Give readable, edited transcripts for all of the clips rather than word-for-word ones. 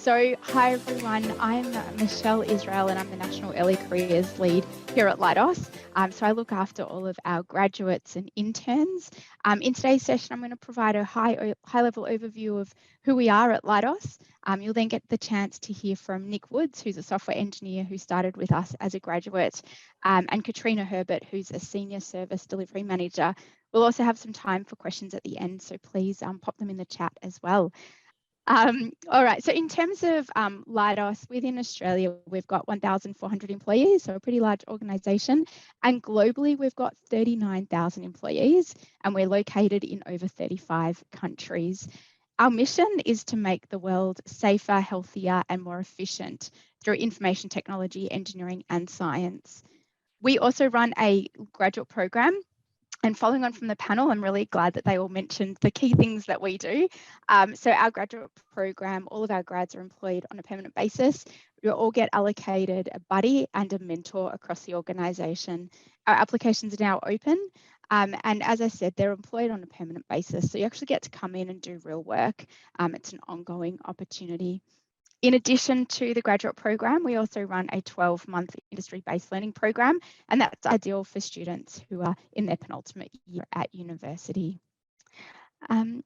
Hi everyone, I'm Michelle Israel and I'm the National Early Careers Lead here at Leidos. I look after all of our graduates and interns. In today's session, I'm going to provide a high-level overview of who we are at Leidos. You'll then get the chance to hear from Nick Woods, who's a software engineer who started with us as a graduate, and Katrina Herbert, who's a senior service delivery manager. We'll also have some time for questions at the end, so please pop them in the chat as well. All right, so in terms of Leidos within Australia, we've got 1,400 employees, so a pretty large organisation. And globally, we've got 39,000 employees, and we're located in over 35 countries. Our mission is to make the world safer, healthier, and more efficient through information technology, engineering, and science. We also run a graduate program. And following on from the panel, I'm really glad that they all mentioned the key things that we do. So our graduate program, all of our grads are employed on a permanent basis. We all get allocated a buddy and a mentor across the organisation. Our applications are now open. And as I said, they're employed on a permanent basis. So you actually get to come in and do real work. It's an ongoing opportunity. In addition to the graduate program, we also run a 12-month industry-based learning program, and that's ideal for students who are in their penultimate year at university. The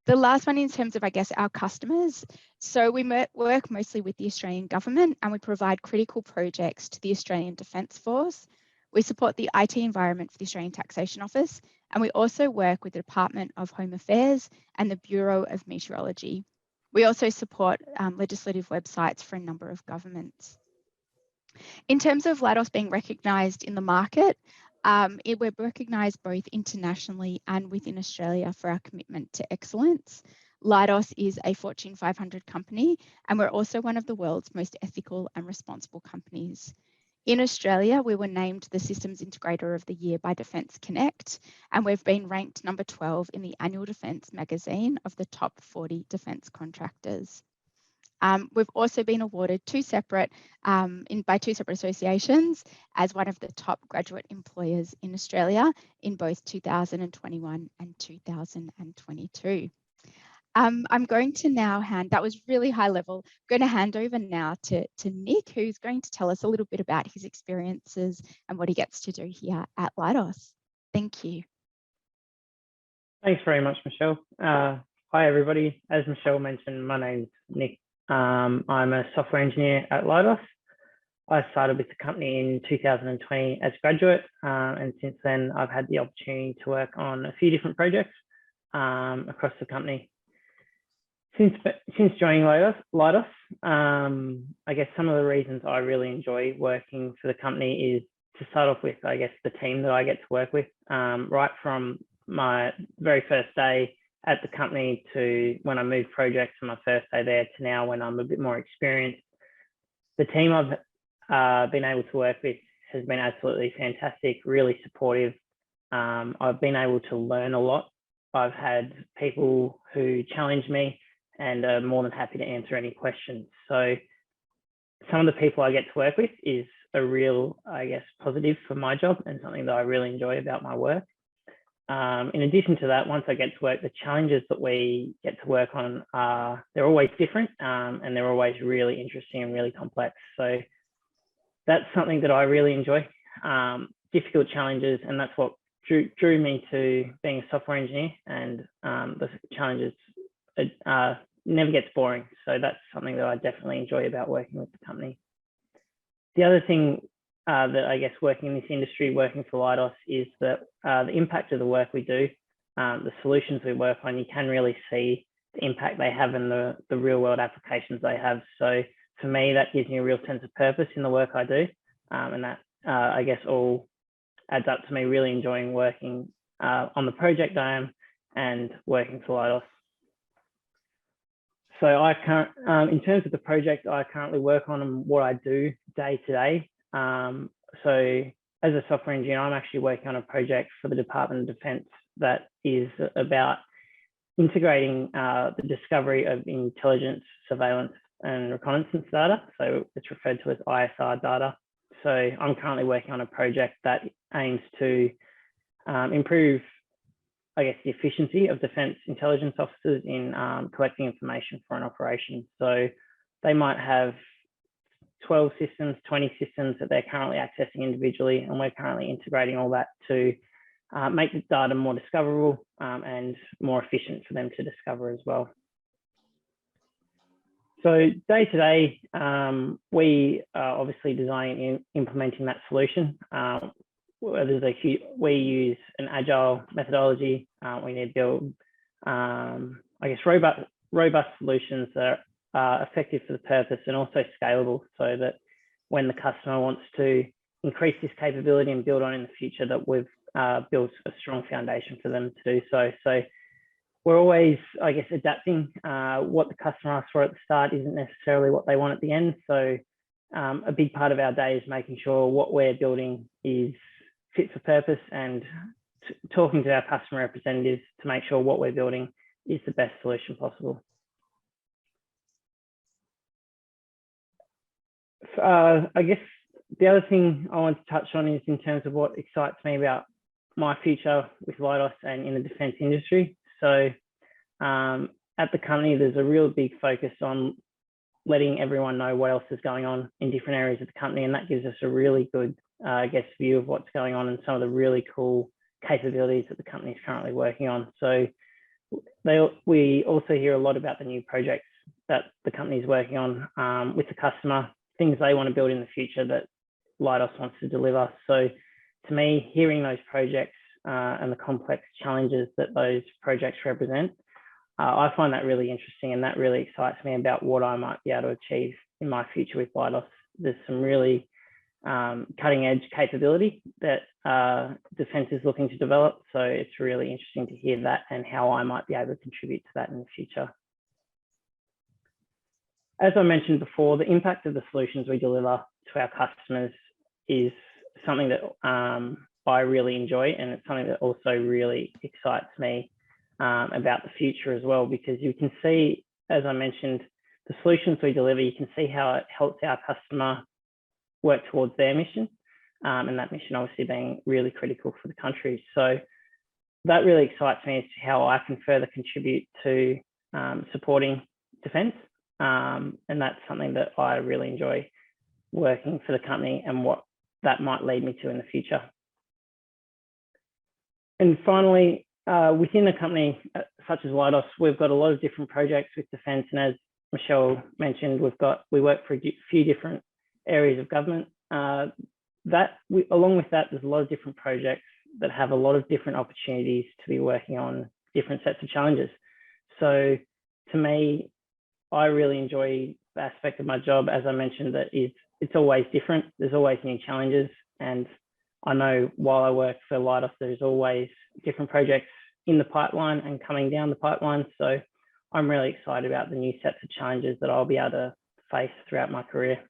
last one in terms of, I guess, our customers. So we work mostly with the Australian government and we provide critical projects to the Australian Defence Force. We support the IT environment for the Australian Taxation Office, and we also work with the Department of Home Affairs and the Bureau of Meteorology. We also support legislative websites for a number of governments. In terms of Leidos being recognised in the market, we're recognised both internationally and within Australia for our commitment to excellence. Leidos is a Fortune 500 company, and we're also one of the world's most ethical and responsible companies. In Australia, we were named the Systems Integrator of the Year by Defence Connect, and we've been ranked number 12 in the annual Defence magazine of the top 40 defence contractors. We've also been awarded by two separate associations as one of the top graduate employers in Australia in both 2021 and 2022. I'm going to now that was really high level, I'm going to hand over now to Nick, who's going to tell us a little bit about his experiences and what he gets to do here at Leidos. Thank you. Thanks very much, Michelle. Hi, everybody. As Michelle mentioned, my name's Nick. I'm a software engineer at Leidos. I started with the company in 2020 as a graduate, and since then I've had the opportunity to work on a few different projects across the company. Since joining Leidos, I guess some of the reasons I really enjoy working for the company is to start off with, I guess, the team that I get to work with, right from my very first day at the company to when I moved projects from my first day there to now when I'm a bit more experienced. The team I've been able to work with has been absolutely fantastic, really supportive. I've been able to learn a lot. I've had people who challenge me and are more than happy to answer any questions. So some of the people I get to work with is a real, I guess, positive for my job and something that I really enjoy about my work. In addition to that, once I get to work, the challenges that we get to work on they're always different and they're always really interesting and really complex. So that's something that I really enjoy, difficult challenges, and that's what drew me to being a software engineer, and the challenges never gets boring. So that's something that I definitely enjoy about working with the company. The other thing that I guess working in this industry, working for Leidos, is that the impact of the work we do, the solutions we work on, you can really see the impact they have in the real world applications they have. So for me, that gives me a real sense of purpose in the work I do. And that I guess all adds up to me really enjoying working on the project I am and working for Leidos. So in terms of the project I currently work on and what I do day to day, so as a software engineer, I'm actually working on a project for the Department of Defence that is about integrating the discovery of intelligence, surveillance, and reconnaissance data. So it's referred to as ISR data. So I'm currently working on a project that aims to improve, I guess, the efficiency of defence intelligence officers in collecting information for an operation. So they might have 12 systems, 20 systems that they're currently accessing individually, and we're currently integrating all that to make the data more discoverable and more efficient for them to discover as well. So day to day, we are obviously designing and implementing that solution. We use an agile methodology. We need to build, I guess, robust solutions that are effective for the purpose and also scalable, so that when the customer wants to increase this capability and build on in the future, that we've built a strong foundation for them to do so. So we're always, I guess, adapting. What the customer asks for at the start isn't necessarily what they want at the end. So a big part of our day is making sure what we're building is fit for purpose, and talking to our customer representatives to make sure what we're building is the best solution possible. I guess the other thing I want to touch on is in terms of what excites me about my future with Leidos and in the defence industry. So at the company, there's a real big focus on letting everyone know what else is going on in different areas of the company, and that gives us a really good, I guess, view of what's going on and some of the really cool capabilities that the company is currently working on. So we also hear a lot about the new projects that the company is working on with the customer, things they want to build in the future that Leidos wants to deliver. So to me, hearing those projects and the complex challenges that those projects represent, I find that really interesting, and that really excites me about what I might be able to achieve in my future with Leidos. There's some really cutting edge capability that Defence is looking to develop. So it's really interesting to hear that and how I might be able to contribute to that in the future. As I mentioned before, the impact of the solutions we deliver to our customers is something that I really enjoy, and it's something that also really excites me about the future as well, because you can see, as I mentioned, the solutions we deliver, you can see how it helps our customer work towards their mission, and that mission obviously being really critical for the country. So that really excites me as to how I can further contribute to supporting defence, and that's something that I really enjoy working for the company and what that might lead me to in the future. And finally, within a company such as Leidos, we've got a lot of different projects with defence, and as Michelle mentioned, we work for a few different areas of government. Along with that, there's a lot of different projects that have a lot of different opportunities to be working on different sets of challenges. So to me, I really enjoy the aspect of my job, as I mentioned, that it's always different. There's always new challenges, and I know while I work for Leidos, there's always different projects in the pipeline and coming down the pipeline. So I'm really excited about the new sets of challenges that I'll be able to face throughout my career.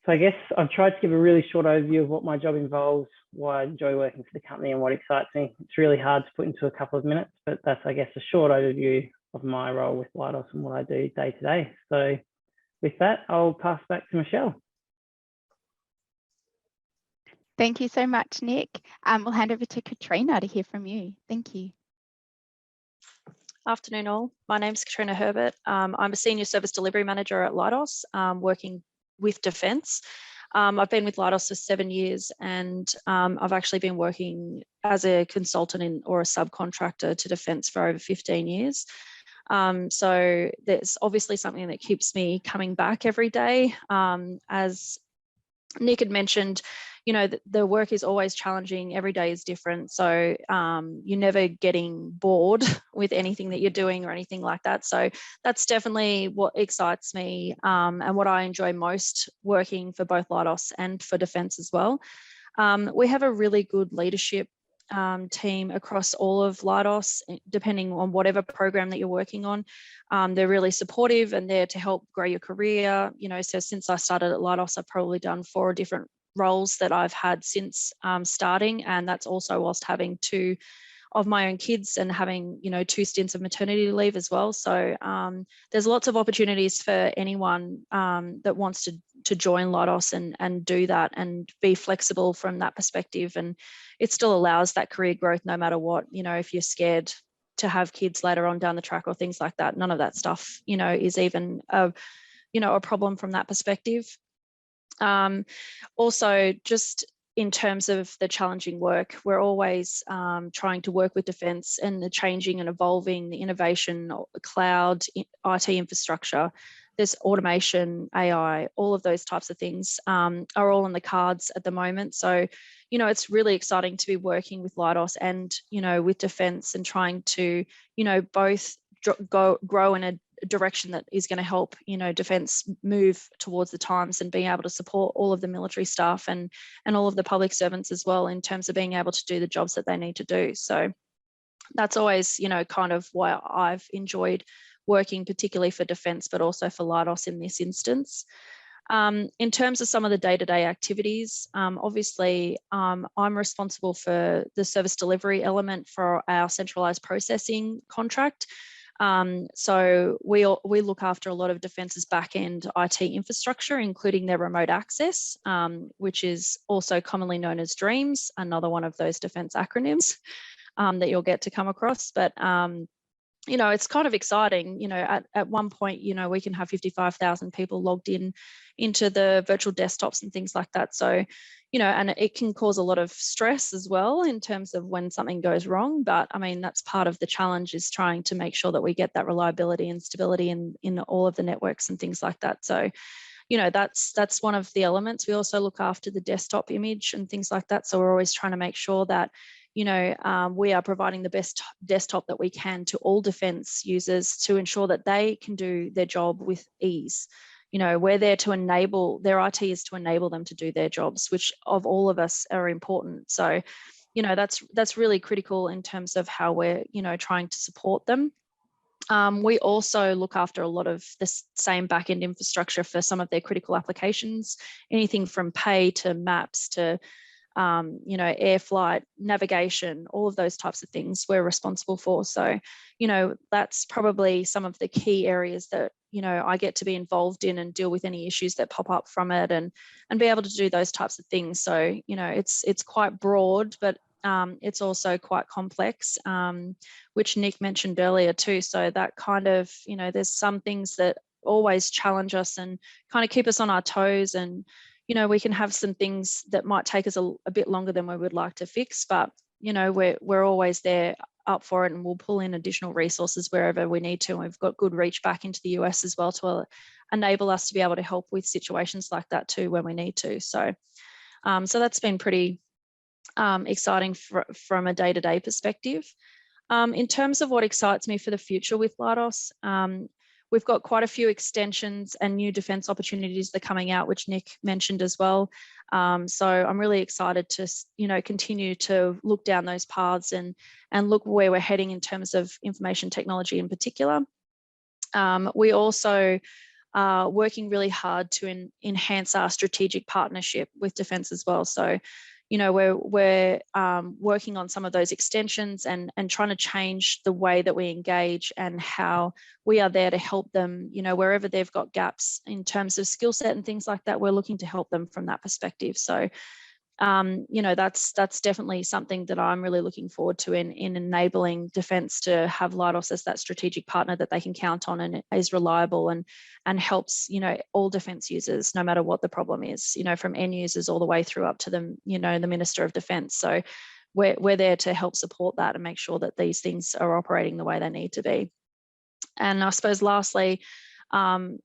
So I guess I've tried to give a really short overview of what my job involves, why I enjoy working for the company, and what excites me. It's really hard to put into a couple of minutes, but that's, I guess, a short overview of my role with Leidos and what I do day to day. So with that, I'll pass back to Michelle. Thank you so much, Nick. We'll hand over to Katrina to hear from you. Thank you. Afternoon all. My name's Katrina Herbert. I'm a Senior Service Delivery Manager at Leidos, working with Defence. I've been with Leidos for 7 years, and I've actually been working as a consultant or a subcontractor to Defence for over 15 years. So there's obviously something that keeps me coming back every day. As Nick had mentioned, you know, the work is always challenging. Every day is different. So you're never getting bored with anything that you're doing or anything like that. So that's definitely what excites me and what I enjoy most working for both Leidos and for Defence as well. We have a really good leadership team across all of Leidos, depending on whatever program that you're working on. They're really supportive and there to help grow your career. You know, so since I started at Leidos, I've probably done 4 different roles that I've had since starting, and that's also whilst having 2 of my own kids and having, you know, 2 stints of maternity leave as well. So there's lots of opportunities for anyone that wants to join Leidos and do that and be flexible from that perspective. And it still allows that career growth no matter what. You know, if you're scared to have kids later on down the track or things like that. None of that stuff, you know, is even a problem from that perspective. Also, just in terms of the challenging work, we're always trying to work with defence and the changing and evolving, the innovation, cloud, IT infrastructure. There's automation, AI, all of those types of things are all on the cards at the moment. So, you know, it's really exciting to be working with Leidos and, you know, with defence and trying to, you know, both grow in a direction that is going to help, you know, defence move towards the times and being able to support all of the military staff and all of the public servants as well in terms of being able to do the jobs that they need to do. So that's always, you know, kind of why I've enjoyed working particularly for defence, but also for Leidos in this instance. In terms of some of the day-to-day activities, obviously I'm responsible for the service delivery element for our centralised processing contract. So we look after a lot of Defence's back-end IT infrastructure, including their remote access, which is also commonly known as DREAMS, another one of those Defence acronyms that you'll get to come across. But you know, it's kind of exciting. You know, at one point, you know, we can have 55,000 people logged into the virtual desktops and things like that. So, you know, and it can cause a lot of stress as well in terms of when something goes wrong. But I mean, that's part of the challenge, is trying to make sure that we get that reliability and stability in all of the networks and things like that. So, you know, that's one of the elements. We also look after the desktop image and things like that. So we're always trying to make sure that, you know, we are providing the best desktop that we can to all defence users to ensure that they can do their job with ease. You know, we're there to enable, their IT is to enable them to do their jobs, which of all of us are important. So, you know, that's really critical in terms of how we're, you know, trying to support them. We also look after a lot of the same back-end infrastructure for some of their critical applications, anything from pay to maps to you know, air flight, navigation, all of those types of things we're responsible for. So, you know, that's probably some of the key areas that, you know, I get to be involved in and deal with any issues that pop up from it and be able to do those types of things. So, you know, it's quite broad, but it's also quite complex, which Nick mentioned earlier too. So that kind of, you know, there's some things that always challenge us and kind of keep us on our toes, and you know, we can have some things that might take us a bit longer than we would like to fix, but you know, we're always there up for it, and we'll pull in additional resources wherever we need to. And we've got good reach back into the US as well to enable us to be able to help with situations like that too when we need to. So, so that's been pretty exciting from a day-to-day perspective. In terms of what excites me for the future with Leidos, we've got quite a few extensions and new defence opportunities that are coming out, which Nick mentioned as well. So I'm really excited to, you know, continue to look down those paths and look where we're heading in terms of information technology in particular. We also are working really hard to enhance our strategic partnership with Defence as well. So, you know, we're working on some of those extensions and trying to change the way that we engage and how we are there to help them, you know, wherever they've got gaps in terms of skill set and things like that, we're looking to help them from that perspective. So, you know, that's definitely something that I'm really looking forward to in enabling Defence to have Leidos as that strategic partner that they can count on and is reliable and helps, you know, all Defence users, no matter what the problem is, you know, from end users all the way through up to the, you know, the Minister of Defence. So we're there to help support that and make sure that these things are operating the way they need to be. And I suppose lastly, I'm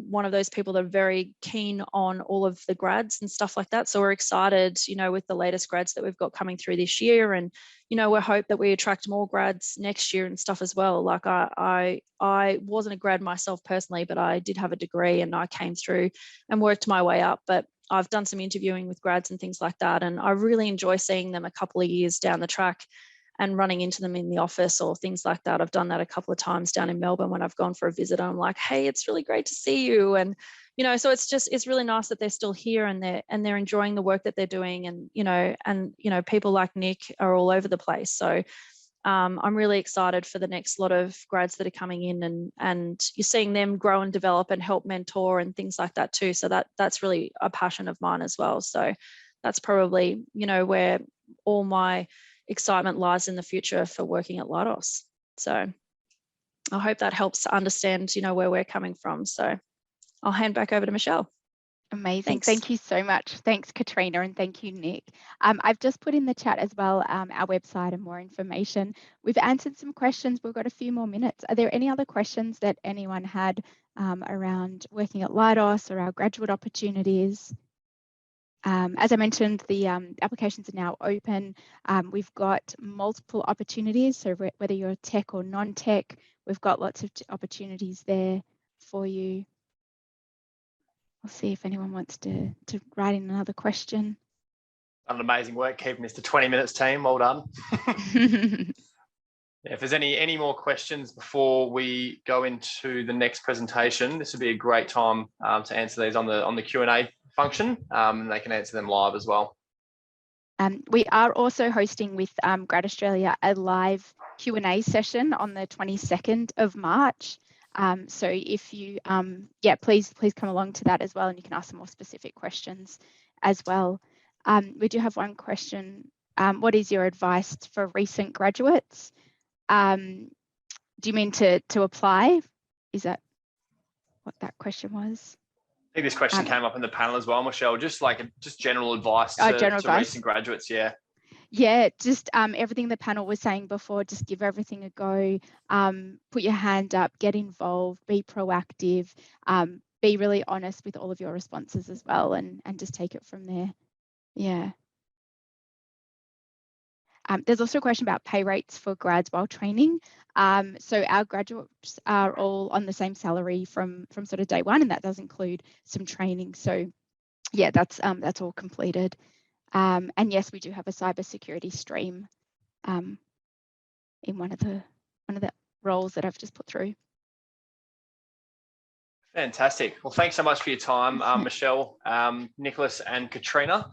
one of those people that are very keen on all of the grads and stuff like that. So we're excited, you know, with the latest grads that we've got coming through this year, and you know, we hope that we attract more grads next year and stuff as well. Like I wasn't a grad myself personally, but I did have a degree and I came through and worked my way up. But I've done some interviewing with grads and things like that, and I really enjoy seeing them a couple of years down the track and running into them in the office or things like that. I've done that a couple of times down in Melbourne when I've gone for a visit. I'm like, hey, it's really great to see you. And, you know, so it's really nice that they're still here and they're enjoying the work that they're doing. And, you know, people like Nick are all over the place. So I'm really excited for the next lot of grads that are coming in, and you're seeing them grow and develop and help mentor and things like that too. So that's really a passion of mine as well. So that's probably, you know, where all my excitement lies in the future for working at Leidos. So I hope that helps understand, where we're coming from. So I'll hand back over to Michelle. Amazing. Thanks. Thank you so much. Thanks, Katrina, and thank you, Nick. I've just put in the chat as well our website and more information. We've answered some questions. We've got a few more minutes. Are there any other questions that anyone had around working at Leidos or our graduate opportunities? As I mentioned, the applications are now open. We've got multiple opportunities, so whether you're tech or non-tech, we've got lots of opportunities there for you. I'll see if anyone wants to write in another question. Done amazing work keeping this to 20 minutes, team. Well done. Yeah, if there's any more questions before we go into the next presentation, this would be a great time to answer these on the Q&A function. And they can answer them live as well. We are also hosting with Grad Australia a live Q&A session on the 22nd of March. So if you, please come along to that as well, and you can ask some more specific questions as well. We do have one question. What is your advice for recent graduates? Do you mean to apply? Is that what that question was? I think this question came up in the panel as well, Michelle. Just general advice to recent graduates. Yeah. Yeah, just everything the panel was saying before, just give everything a go, put your hand up, get involved, be proactive, be really honest with all of your responses as well, and just take it from there. Yeah. There's also a question about pay rates for grads while training. So our graduates are all on the same salary from sort of day one, and that does include some training. So yeah, that's all completed. And yes, we do have a cybersecurity stream in one of the roles that I've just put through. Fantastic. Well, thanks so much for your time, Michelle, Nicholas and Katrina.